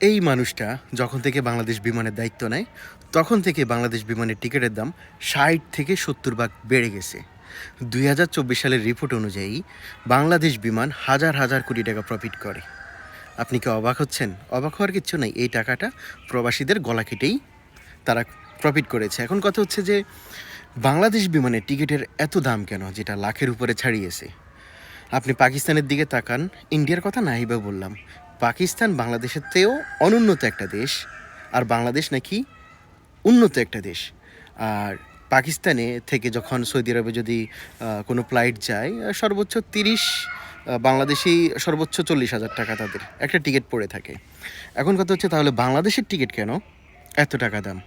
এই মানুষটা যখন থেকে বাংলাদেশ বিমানের দায়িত্ব নেয় তখন থেকে বাংলাদেশ বিমানের টিকিটের দাম ৬০ থেকে ৭০ ভাগ বেড়ে গেছে। ২০২৪ সালের রিপোর্ট অনুযায়ী বাংলাদেশ বিমান হাজার হাজার কোটি টাকা প্রফিট করে। আপনি কি অবাক হচ্ছেন? অবাক হওয়ার কিচ্ছু নেই। এই টাকাটা প্রবাসীদের গলা কেটেই তারা প্রফিট করেছে। এখন কথা হচ্ছে যে বাংলাদেশ বিমানের টিকিটের এত দাম কেন, যেটা লাখের উপরে ছাড়িয়েছে? আপনি পাকিস্তানের দিকে তাকান, ইন্ডিয়ার কথা নাই বা বললাম, পাকিস্তান বাংলাদেশের চেয়েও অনুন্নত একটা দেশ, আর বাংলাদেশ নাকি উন্নত একটা দেশ। আর পাকিস্তানে থেকে যখন সৌদি আরবে যদি কোনো ফ্লাইট যায়, সর্বোচ্চ 30, বাংলাদেশি সর্বোচ্চ 40,000 টাকা তাদের একটা টিকিট পড়ে থাকে। এখন কথা হচ্ছে, তাহলে বাংলাদেশের টিকিট কেন এত টাকা দাম?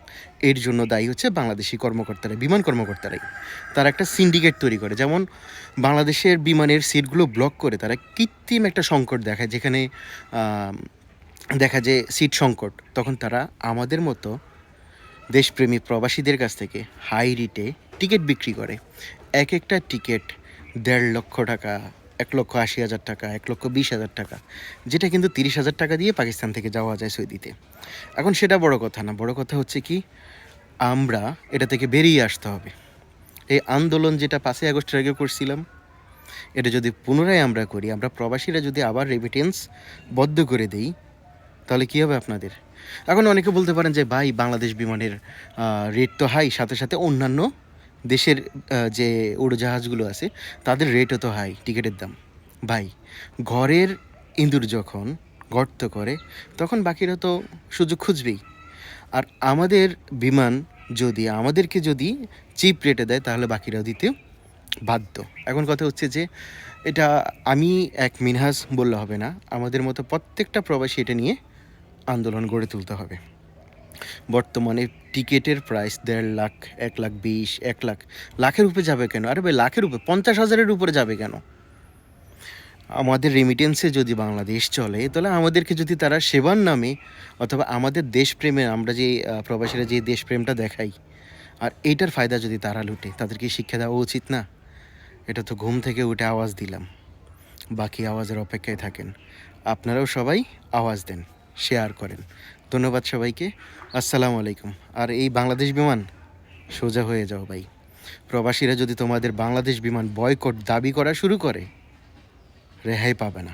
এর জন্য দায়ী হচ্ছে বাংলাদেশি কর্মকর্তারা, বিমান কর্মকর্তারাই। তারা একটা সিন্ডিকেট তৈরি করে, যেমন বাংলাদেশের বিমানের সিটগুলো ব্লক করে তারা কৃত্রিম একটা সংকট দেখায়, যেখানে দেখা যায় সিট সংকট। তখন তারা আমাদের মতো দেশপ্রেমী প্রবাসীদের কাছ থেকে হাই রেটে টিকিট বিক্রি করে। এক একটা টিকিট ১.৫ লক্ষ টাকা, ১,৮০,০০০ টাকা, ১,২০,০০০ টাকা, যেটা কিন্তু ৩০,০০০ টাকা দিয়ে পাকিস্তান থেকে যাওয়া যায় সৌদিতে। এখন সেটা বড় কথা না, বড় কথা হচ্ছে কি, আমরা এটা থেকে বেরিয়ে আসতে হবে। এই আন্দোলন যেটা ৫ই আগস্টের আগে করছিলাম, এটা যদি পুনরায় আমরা করি, আমরা প্রবাসীরা যদি আবার রেমিটেন্স বন্ধ করে দেই, তাহলে কী হবে আপনাদের? এখন অনেকে বলতে পারেন যে ভাই, বাংলাদেশ বিমানের রেট তো হাই, সাথে সাথে অন্যান্য দেশের যে উড়োজাহাজগুলো আছে তাদের রেটও তো হাই, টিকিটের দাম। ভাই, ঘরের ইঁদুর যখন গর্ত করে তখন বাকিরা তো সুযোগ খুঁজবেই। আর আমাদের বিমান আমাদেরকে যদি চিপ রেটে দেয়, তাহলে বাকিরাও দিতে বাধ্য। এখন কথা হচ্ছে যে এটা আমি এক মিনহাজ বললে হবে না, আমাদের মতো প্রত্যেকটা প্রবাসী এটা নিয়ে আন্দোলন গড়ে তুলতে হবে। বর্তমানে টিকিটের প্রাইস ১.৫ লাখ, ১,২০,০০০, ১ লাখ, লাখের উপরে যাবে কেন? আরে ভাই, লাখের উপরে ৫০,০০০-এর উপরে যাবে কেন? আমাদের রেমিটেন্সে যদি বাংলাদেশ চলে, তাহলে আমাদেরকে যদি তারা সেবার নামে অথবা আমাদের দেশপ্রেমে, আমরা যে প্রবাসীরা যে দেশপ্রেমটা দেখাই, আর এইটার ফায়দা যদি তারা লুটে, তাদেরকে শিক্ষা দেওয়া উচিত না? এটা তো ঘুম থেকে উঠে আওয়াজ দিলাম, বাকি আওয়াজের অপেক্ষায় থাকেন। আপনারাও সবাই আওয়াজ দেন, শেয়ার করেন। ধন্যবাদ সবাইকে। আসসালামু আলাইকুম। আর এই বাংলাদেশ বিমান, সোজা হয়ে যাও ভাই। প্রবাসীরা যদি তোমাদের বাংলাদেশ বিমান বয়কট দাবি করা শুরু করে, রেহাই পাবে না।